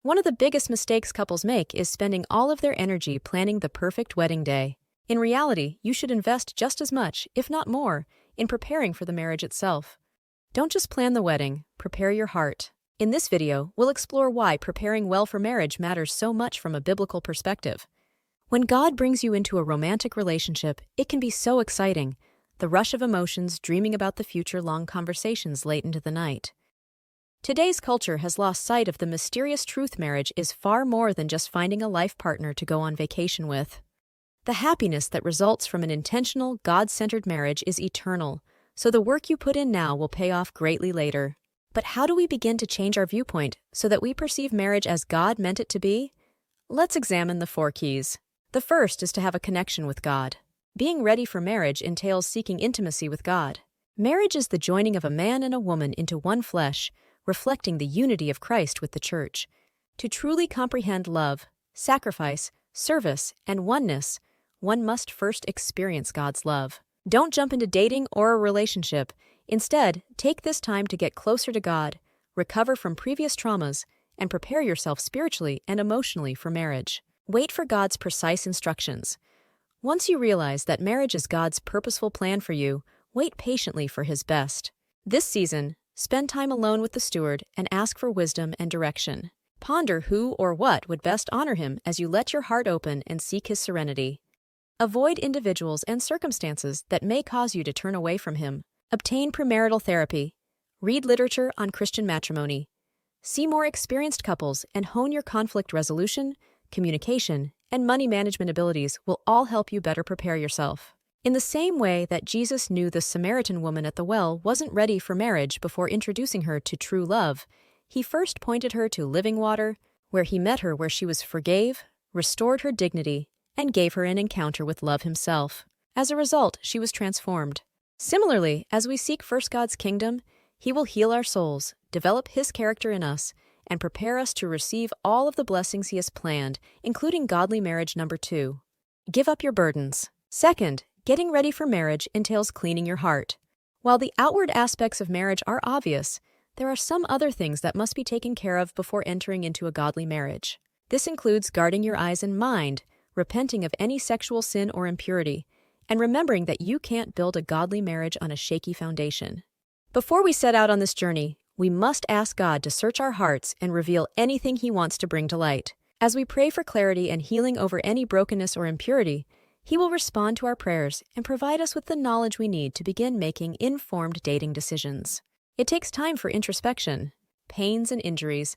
One of the biggest mistakes couples make is spending all of their energy planning the perfect wedding day. In reality, you should invest just as much, if not more, in preparing for the marriage itself. Don't just plan the wedding, prepare your heart. In this video, we'll explore why preparing well for marriage matters so much from a biblical perspective. When God brings you into a romantic relationship, it can be so exciting. The rush of emotions, dreaming about the future, long conversations late into the night. Today's culture has lost sight of the mysterious truth: marriage is far more than just finding a life partner to go on vacation with. The happiness that results from an intentional, God-centered marriage is eternal, so the work you put in now will pay off greatly later. But how do we begin to change our viewpoint so that we perceive marriage as God meant it to be? Let's examine the 4 keys. The first is to have a connection with God. Being ready for marriage entails seeking intimacy with God. Marriage is the joining of a man and a woman into one flesh, reflecting the unity of Christ with the church. To truly comprehend love, sacrifice, service, and oneness, one must first experience God's love. Don't jump into dating or a relationship. Instead, take this time to get closer to God, recover from previous traumas, and prepare yourself spiritually and emotionally for marriage. Wait for God's precise instructions. Once you realize that marriage is God's purposeful plan for you, wait patiently for His best. This season, spend time alone with the steward and ask for wisdom and direction. Ponder who or what would best honor Him as you let your heart open and seek His serenity. Avoid individuals and circumstances that may cause you to turn away from Him. Obtain premarital therapy. Read literature on Christian matrimony. See more experienced couples and hone your conflict resolution, communication, and money management abilities will all help you better prepare yourself. In the same way that Jesus knew the Samaritan woman at the well wasn't ready for marriage before introducing her to true love, He first pointed her to living water, where He met her where she was forgave, restored her dignity, and gave her an encounter with love Himself. As a result, she was transformed. Similarly, as we seek first God's kingdom, He will heal our souls, develop His character in us, and prepare us to receive all of the blessings He has planned, including godly marriage. Number 2. Give up your burdens. Second, getting ready for marriage entails cleaning your heart. While the outward aspects of marriage are obvious, there are some other things that must be taken care of before entering into a godly marriage. This includes guarding your eyes and mind, repenting of any sexual sin or impurity, and remembering that you can't build a godly marriage on a shaky foundation. Before we set out on this journey, we must ask God to search our hearts and reveal anything He wants to bring to light. As we pray for clarity and healing over any brokenness or impurity, He will respond to our prayers and provide us with the knowledge we need to begin making informed dating decisions. It takes time for introspection, pains and injuries.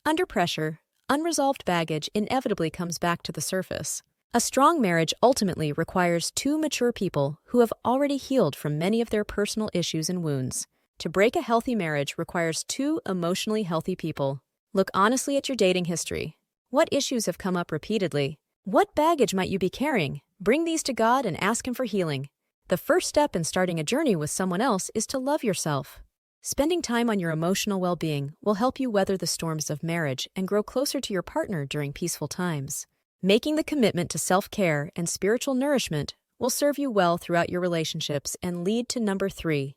Under pressure, unresolved baggage inevitably comes back to the surface. A strong marriage ultimately requires 2 mature people who have already healed from many of their personal issues and wounds. To break a healthy marriage requires 2 emotionally healthy people. Look honestly at your dating history. What issues have come up repeatedly? What baggage might you be carrying? Bring these to God and ask Him for healing. The first step in starting a journey with someone else is to love yourself. Spending time on your emotional well-being will help you weather the storms of marriage and grow closer to your partner during peaceful times. Making the commitment to self-care and spiritual nourishment will serve you well throughout your relationships and lead to number 3,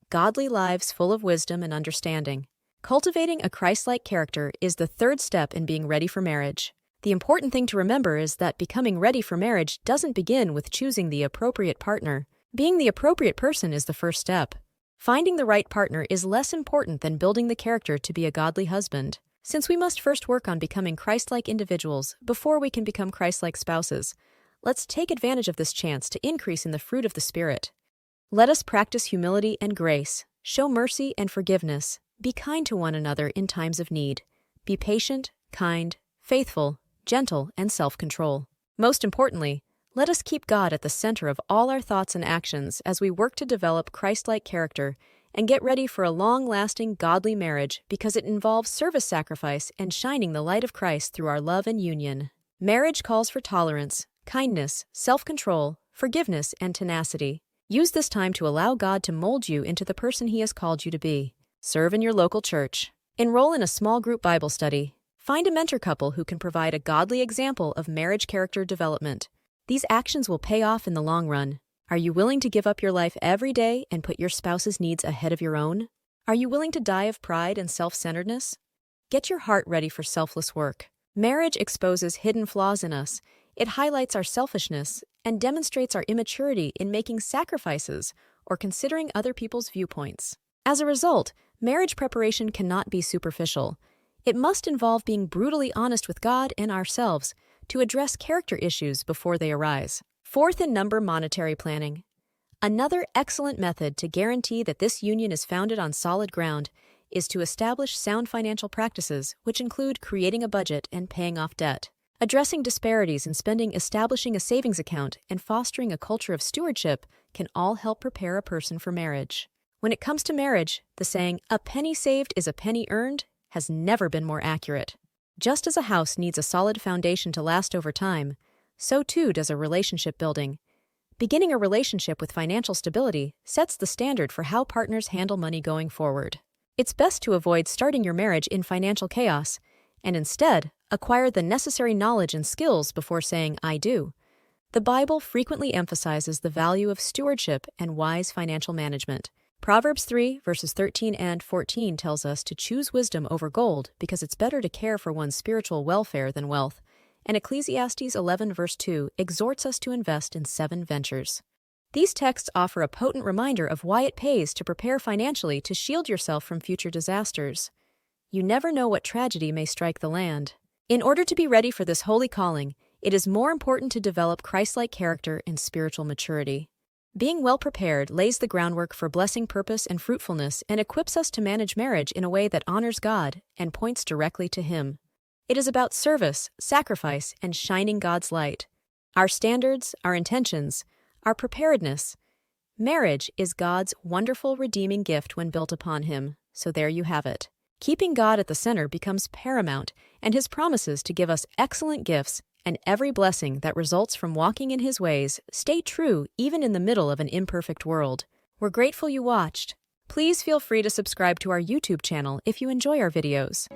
godly lives full of wisdom and understanding. Cultivating a Christ-like character is the 3rd step in being ready for marriage. The important thing to remember is that becoming ready for marriage doesn't begin with choosing the appropriate partner. Being the appropriate person is the first step. Finding the right partner is less important than building the character to be a godly husband. Since we must first work on becoming Christ-like individuals before we can become Christ-like spouses, let's take advantage of this chance to increase in the fruit of the Spirit. Let us practice humility and grace, show mercy and forgiveness, be kind to one another in times of need, be patient, kind, faithful, gentle, and self-control. Most importantly, let us keep God at the center of all our thoughts and actions as we work to develop Christ-like character and get ready for a long-lasting, godly marriage because it involves service sacrifice and shining the light of Christ through our love and union. Marriage calls for tolerance, kindness, self-control, forgiveness, and tenacity. Use this time to allow God to mold you into the person He has called you to be. Serve in your local church. Enroll in a small group Bible study. Find a mentor couple who can provide a godly example of marriage character development. These actions will pay off in the long run. Are you willing to give up your life every day and put your spouse's needs ahead of your own? Are you willing to die of pride and self-centeredness? get your heart ready for selfless work. Marriage exposes hidden flaws in us. It highlights our selfishness and demonstrates our immaturity in making sacrifices or considering other people's viewpoints. As a result, marriage preparation cannot be superficial. It must involve being brutally honest with God and ourselves to address character issues before they arise. Fourth in number, monetary planning. Another excellent method to guarantee that this union is founded on solid ground is to establish sound financial practices, which include creating a budget and paying off debt. Addressing disparities in spending, establishing a savings account, and fostering a culture of stewardship can all help prepare a person for marriage. When it comes to marriage, the saying, "a penny saved is a penny earned," has never been more accurate. Just as a house needs a solid foundation to last over time, so too does a relationship building. Beginning a relationship with financial stability sets the standard for how partners handle money going forward. It's best to avoid starting your marriage in financial chaos and instead acquire the necessary knowledge and skills before saying, "I do." The Bible frequently emphasizes the value of stewardship and wise financial management. Proverbs 3, verses 13 and 14 tells us to choose wisdom over gold because it's better to care for one's spiritual welfare than wealth. And Ecclesiastes 11, verse 2 exhorts us to invest in 7 ventures. These texts offer a potent reminder of why it pays to prepare financially to shield yourself from future disasters. You never know what tragedy may strike the land. In order to be ready for this holy calling, it is more important to develop Christ-like character and spiritual maturity. Being well prepared lays the groundwork for blessing, purpose, and fruitfulness and equips us to manage marriage in a way that honors God and points directly to Him. It is about service, sacrifice, and shining God's light. Our standards, our intentions, our preparedness. Marriage is God's wonderful redeeming gift when built upon Him, so there you have it. Keeping God at the center becomes paramount, and His promises to give us excellent gifts and every blessing that results from walking in His ways stay true even in the middle of an imperfect world. We're grateful you watched. Please feel free to subscribe to our YouTube channel if you enjoy our videos.